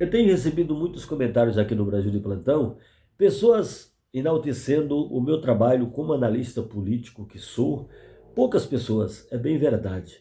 Eu tenho recebido muitos comentários aqui no Brasil de Plantão, pessoas enaltecendo o meu trabalho como analista político que sou. Poucas pessoas, é bem verdade.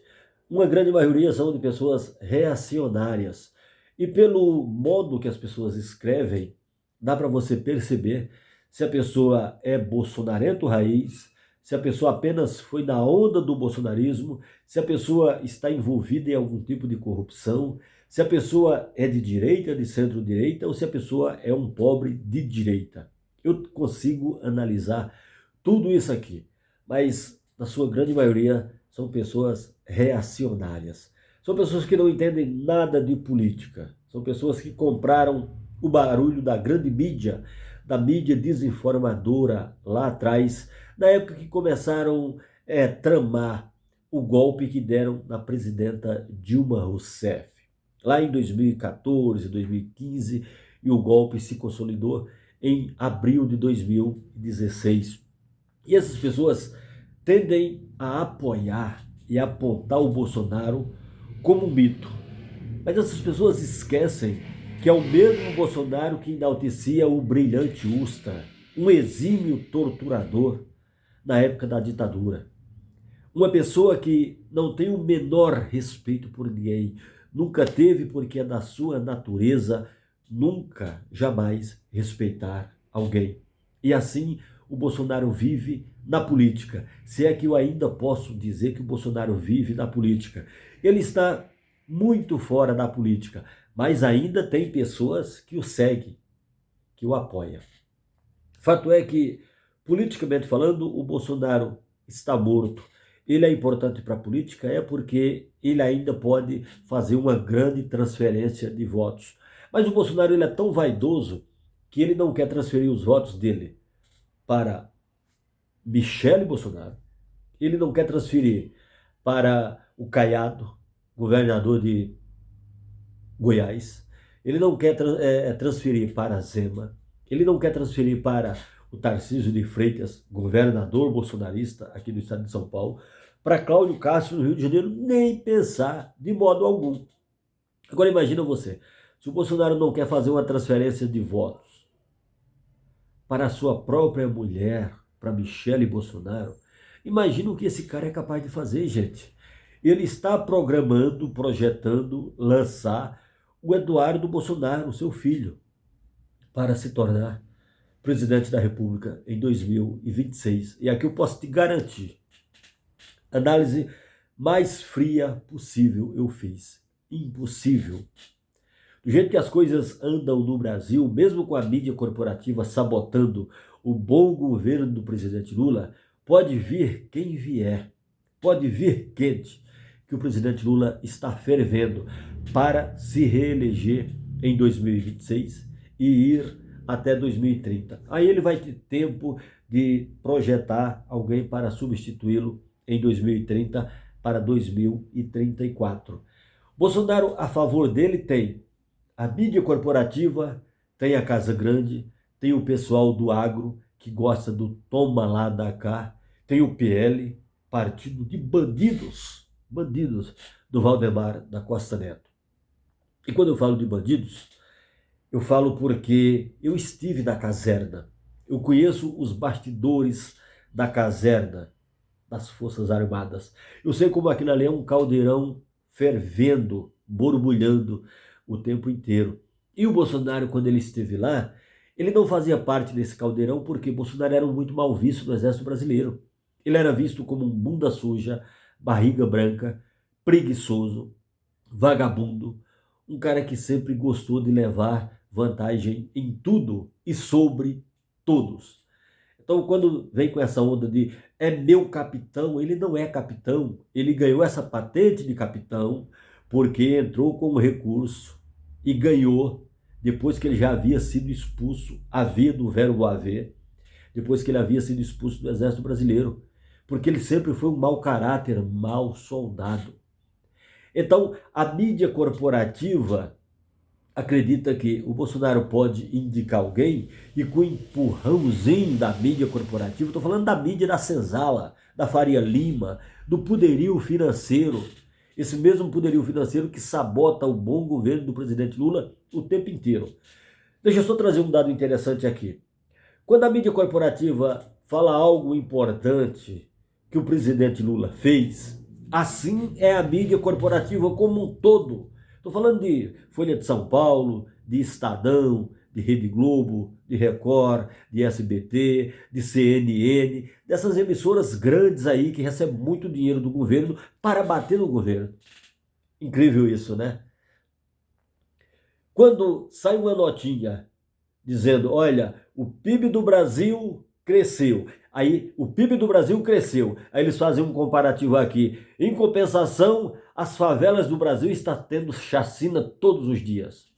Uma grande maioria são de pessoas reacionárias. E pelo modo que as pessoas escrevem, dá para você perceber se a pessoa é bolsonarento raiz, se a pessoa apenas foi na onda do bolsonarismo, se a pessoa está envolvida em algum tipo de corrupção, se a pessoa é de direita, de centro-direita, ou se a pessoa é um pobre de direita. Eu consigo analisar tudo isso aqui, mas na sua grande maioria são pessoas reacionárias. São pessoas que não entendem nada de política. São pessoas que compraram o barulho da grande mídia, da mídia desinformadora lá atrás, na época que começaram a tramar o golpe que deram na presidenta Dilma Rousseff lá em 2014, 2015, e o golpe se consolidou em abril de 2016. E essas pessoas tendem a apoiar e apontar o Bolsonaro como um mito. Mas essas pessoas esquecem que é o mesmo Bolsonaro que enaltecia o brilhante Ustra, um exímio torturador na época da ditadura. Uma pessoa que não tem o menor respeito por ninguém, nunca teve, porque é da sua natureza nunca, jamais respeitar alguém. E assim o Bolsonaro vive na política. Se é que eu ainda posso dizer que o Bolsonaro vive na política. Ele está muito fora da política, mas ainda tem pessoas que o seguem, que o apoiam. Fato é que, politicamente falando, o Bolsonaro está morto. Ele é importante para a política, é porque ele ainda pode fazer uma grande transferência de votos. Mas o Bolsonaro ele é tão vaidoso que ele não quer transferir os votos dele para Michele Bolsonaro. Ele não quer transferir para o Caiado, governador de Goiás. Ele não quer transferir para Zema. Ele não quer transferir para o Tarcísio de Freitas, governador bolsonarista aqui do estado de São Paulo, para Cláudio Castro no Rio de Janeiro, nem pensar de modo algum. Agora imagina você, se o Bolsonaro não quer fazer uma transferência de votos para a sua própria mulher, para Michele Bolsonaro, imagina o que esse cara é capaz de fazer, gente. Ele está programando, projetando, lançar o Eduardo Bolsonaro, seu filho, para se tornar presidente da República em 2026. E aqui eu posso te garantir, análise mais fria possível eu fiz. Impossível. Do jeito que as coisas andam no Brasil, mesmo com a mídia corporativa sabotando o bom governo do presidente Lula, pode vir quem vier, pode vir quente, que o presidente Lula está fervendo para se reeleger em 2026 e ir até 2030. Aí ele vai ter tempo de projetar alguém para substituí-lo em 2030 para 2034. Bolsonaro, a favor dele, tem a mídia corporativa, tem a Casa Grande, tem o pessoal do agro que gosta do toma lá da cá, tem o PL, partido de bandidos do Valdemar da Costa Neto. E quando eu falo de bandidos, eu falo porque eu estive na caserna, eu conheço os bastidores da caserna das Forças Armadas. Eu sei como aquilo ali é um caldeirão fervendo, borbulhando o tempo inteiro. E o Bolsonaro, quando ele esteve lá, ele não fazia parte desse caldeirão porque Bolsonaro era muito mal visto no Exército Brasileiro. Ele era visto como um bunda suja, barriga branca, preguiçoso, vagabundo, um cara que sempre gostou de levar vantagem em tudo e sobre todos. Então, quando vem com essa onda de é meu capitão, ele não é capitão, ele ganhou essa patente de capitão porque entrou com um recurso e ganhou depois que ele já havia sido expulso, havia do verbo haver, depois que ele havia sido expulso do Exército Brasileiro, porque ele sempre foi um mau caráter, mau soldado. Então, a mídia corporativa acredita que o Bolsonaro pode indicar alguém e com o empurrãozinho da mídia corporativa, estou falando da mídia da Senzala, da Faria Lima, do poderio financeiro, Esse mesmo poderio financeiro que sabota o bom governo do presidente Lula o tempo inteiro. Deixa eu só trazer um dado interessante aqui. Quando a mídia corporativa fala algo importante que o presidente Lula fez, assim é a mídia corporativa como um todo. Estou falando de Folha de São Paulo, de Estadão, de Rede Globo, de Record, de SBT, de CNN, dessas emissoras grandes aí que recebem muito dinheiro do governo para bater no governo. Incrível isso, né? Quando sai uma notinha dizendo, olha, o PIB do Brasil cresceu. Aí o PIB do Brasil cresceu. Aí eles fazem um comparativo aqui. Em compensação, as favelas do Brasil estão tendo chacina todos os dias.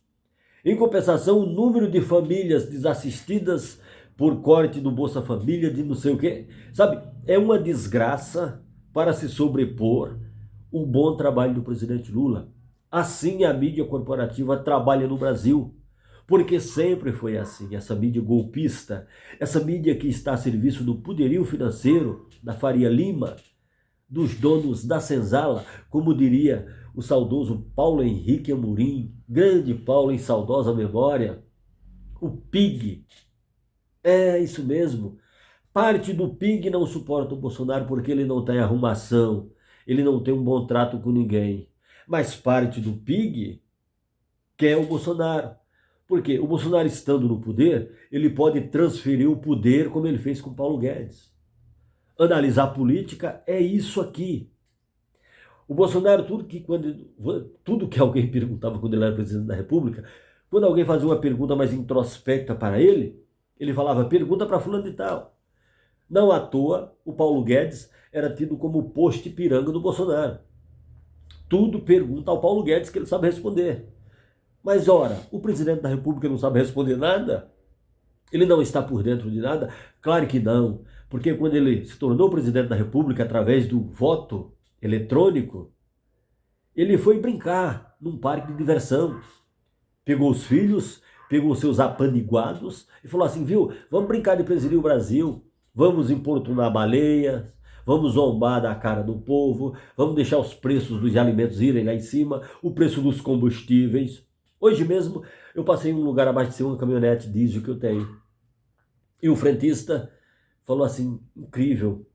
Em compensação, o número de famílias desassistidas por corte do Bolsa Família, de não sei o quê, sabe? É uma desgraça para se sobrepor o bom trabalho do presidente Lula. Assim a mídia corporativa trabalha no Brasil. Porque sempre foi assim, essa mídia golpista, essa mídia que está a serviço do poderio financeiro, da Faria Lima, dos donos da senzala, como diria o saudoso Paulo Henrique Amorim, grande Paulo em saudosa memória, o PIG. É isso mesmo. Parte do PIG não suporta o Bolsonaro porque ele não tem arrumação, ele não tem um bom trato com ninguém. Mas parte do PIG quer o Bolsonaro. Porque o Bolsonaro estando no poder, ele pode transferir o poder como ele fez com Paulo Guedes. Analisar política é isso aqui. O Bolsonaro, tudo que alguém perguntava quando ele era presidente da República, quando alguém fazia uma pergunta mais introspecta para ele falava, pergunta para fulano de tal. Não à toa, o Paulo Guedes era tido como o posto Ipiranga do Bolsonaro. Tudo pergunta ao Paulo Guedes que ele sabe responder. Mas ora, o presidente da República não sabe responder nada? Ele não está por dentro de nada? Claro que não, porque quando ele se tornou presidente da República através do voto eletrônico, ele foi brincar num parque de diversão. Pegou os filhos, pegou seus apaniguados e falou assim, viu, vamos brincar de presidir o Brasil, vamos importunar baleias, vamos zombar da cara do povo, vamos deixar os preços dos alimentos irem lá em cima, o preço dos combustíveis. Hoje mesmo eu passei em um lugar abaixo de ser uma caminhonete diesel que eu tenho. E o frentista falou assim, incrível,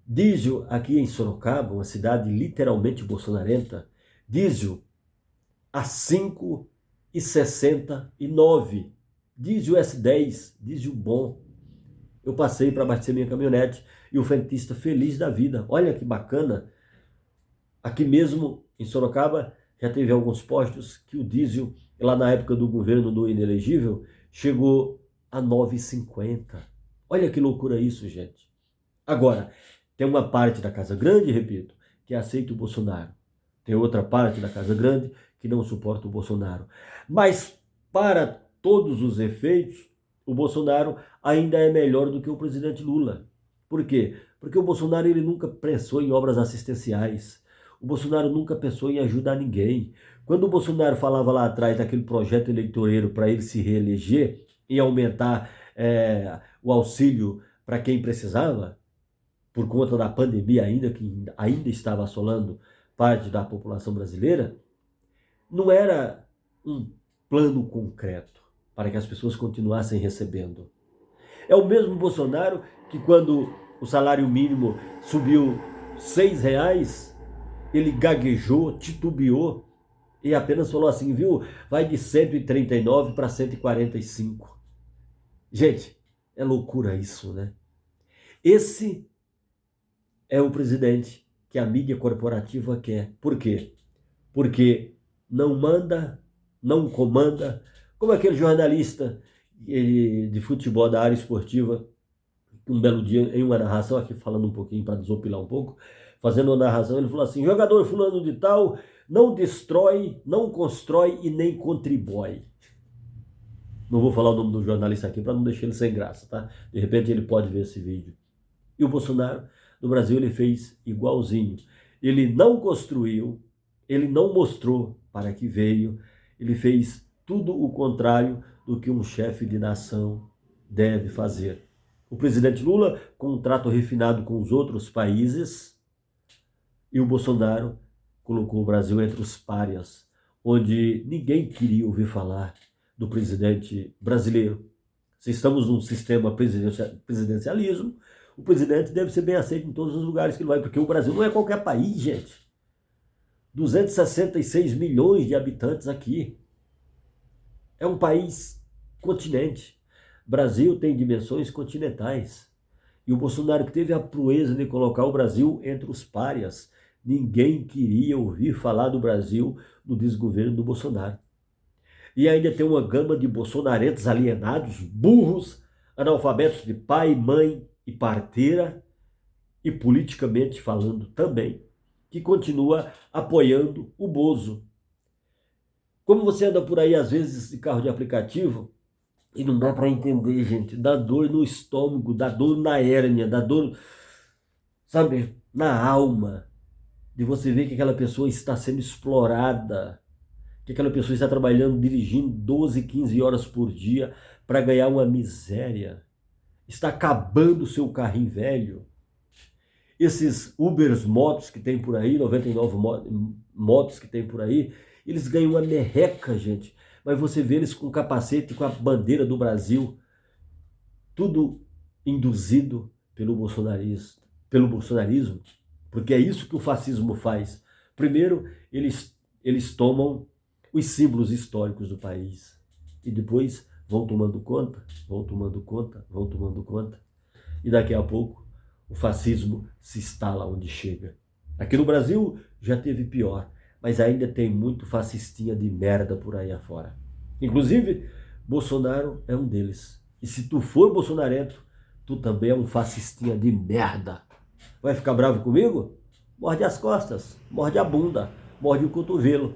diesel aqui em Sorocaba, uma cidade literalmente bolsonarenta, diesel a 5,69. Diesel S10, diesel bom. Eu passei para abastecer minha caminhonete e o frentista feliz da vida. Olha que bacana. Aqui mesmo em Sorocaba já teve alguns postos que o diesel, lá na época do governo do inelegível, chegou a 9,50. Olha que loucura isso, gente. Agora, tem uma parte da Casa Grande, repito, que aceita o Bolsonaro. Tem outra parte da Casa Grande que não suporta o Bolsonaro. Mas, para todos os efeitos, o Bolsonaro ainda é melhor do que o presidente Lula. Por quê? Porque o Bolsonaro ele nunca pensou em obras assistenciais. O Bolsonaro nunca pensou em ajudar ninguém. Quando o Bolsonaro falava lá atrás daquele projeto eleitoreiro para ele se reeleger e aumentar o auxílio para quem precisava, por conta da pandemia que ainda estava assolando parte da população brasileira, não era um plano concreto para que as pessoas continuassem recebendo. É o mesmo Bolsonaro que quando o salário mínimo subiu R$ 6, ele gaguejou, titubeou e apenas falou assim, viu, vai de 139 para 145. Gente, é loucura isso, né? Esse é o presidente que a mídia corporativa quer. Por quê? Porque não manda, não comanda, como aquele jornalista de futebol da área esportiva, um belo dia, em uma narração, aqui falando um pouquinho para desopilar um pouco, fazendo uma narração, ele falou assim, jogador fulano de tal não destrói, não constrói e nem contribui. Não vou falar o nome do jornalista aqui para não deixar ele sem graça, tá? De repente ele pode ver esse vídeo. E o Bolsonaro, no Brasil, ele fez igualzinho. Ele não construiu, ele não mostrou para que veio, ele fez tudo o contrário do que um chefe de nação deve fazer. O presidente Lula com um trato refinado com os outros países e o Bolsonaro com colocou o Brasil entre os párias, onde ninguém queria ouvir falar do presidente brasileiro. Se estamos num sistema presidencialismo, o presidente deve ser bem aceito em todos os lugares que ele vai, porque o Brasil não é qualquer país, gente. 266 milhões de habitantes aqui. É um país continente. Brasil tem dimensões continentais. E o Bolsonaro teve a proeza de colocar o Brasil entre os párias. Ninguém queria ouvir falar do Brasil no desgoverno do Bolsonaro. E ainda tem uma gama de bolsonarentos alienados, burros, analfabetos de pai, mãe e parteira, e politicamente falando também, que continua apoiando o Bozo. Como você anda por aí, às vezes, de carro de aplicativo, e não dá para entender, gente, dá dor no estômago, dá dor na hérnia, dá dor, sabe, na alma, de você ver que aquela pessoa está sendo explorada, que aquela pessoa está trabalhando, dirigindo 12, 15 horas por dia para ganhar uma miséria, está acabando o seu carrinho velho. Esses Ubers motos que tem por aí, 99 motos que tem por aí, eles ganham uma merreca, gente. Mas você vê eles com capacete, com a bandeira do Brasil, tudo induzido pelo bolsonarismo, porque é isso que o fascismo faz. Primeiro, eles tomam os símbolos históricos do país e depois vão tomando conta, vão tomando conta, vão tomando conta. E daqui a pouco o fascismo se instala onde chega. Aqui no Brasil já teve pior, mas ainda tem muito fascistinha de merda por aí afora. Inclusive, Bolsonaro é um deles. E se tu for bolsonarento, tu também é um fascistinha de merda. Vai ficar bravo comigo? Morde as costas, morde a bunda, morde o cotovelo,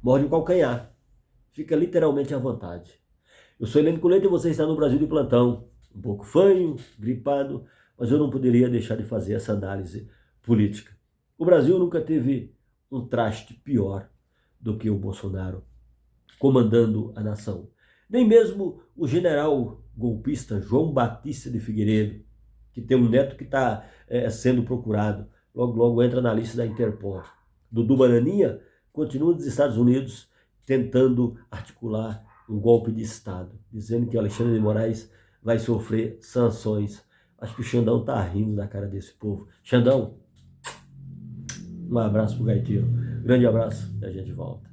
morde o calcanhar. Fica literalmente à vontade. Eu sou Helene Colete e você está no Brasil de plantão. Um pouco fanho, gripado, mas eu não poderia deixar de fazer essa análise política. O Brasil nunca teve um traste pior do que o Bolsonaro comandando a nação. Nem mesmo o general golpista João Batista de Figueiredo, que tem um neto que está sendo procurado, logo logo entra na lista da Interpol. Dudu Bananinha continua nos Estados Unidos tentando articular um golpe de Estado, dizendo que Alexandre de Moraes vai sofrer sanções. Acho que o Xandão tá rindo da cara desse povo. Xandão, um abraço pro gaiteiro. Grande abraço e a gente volta.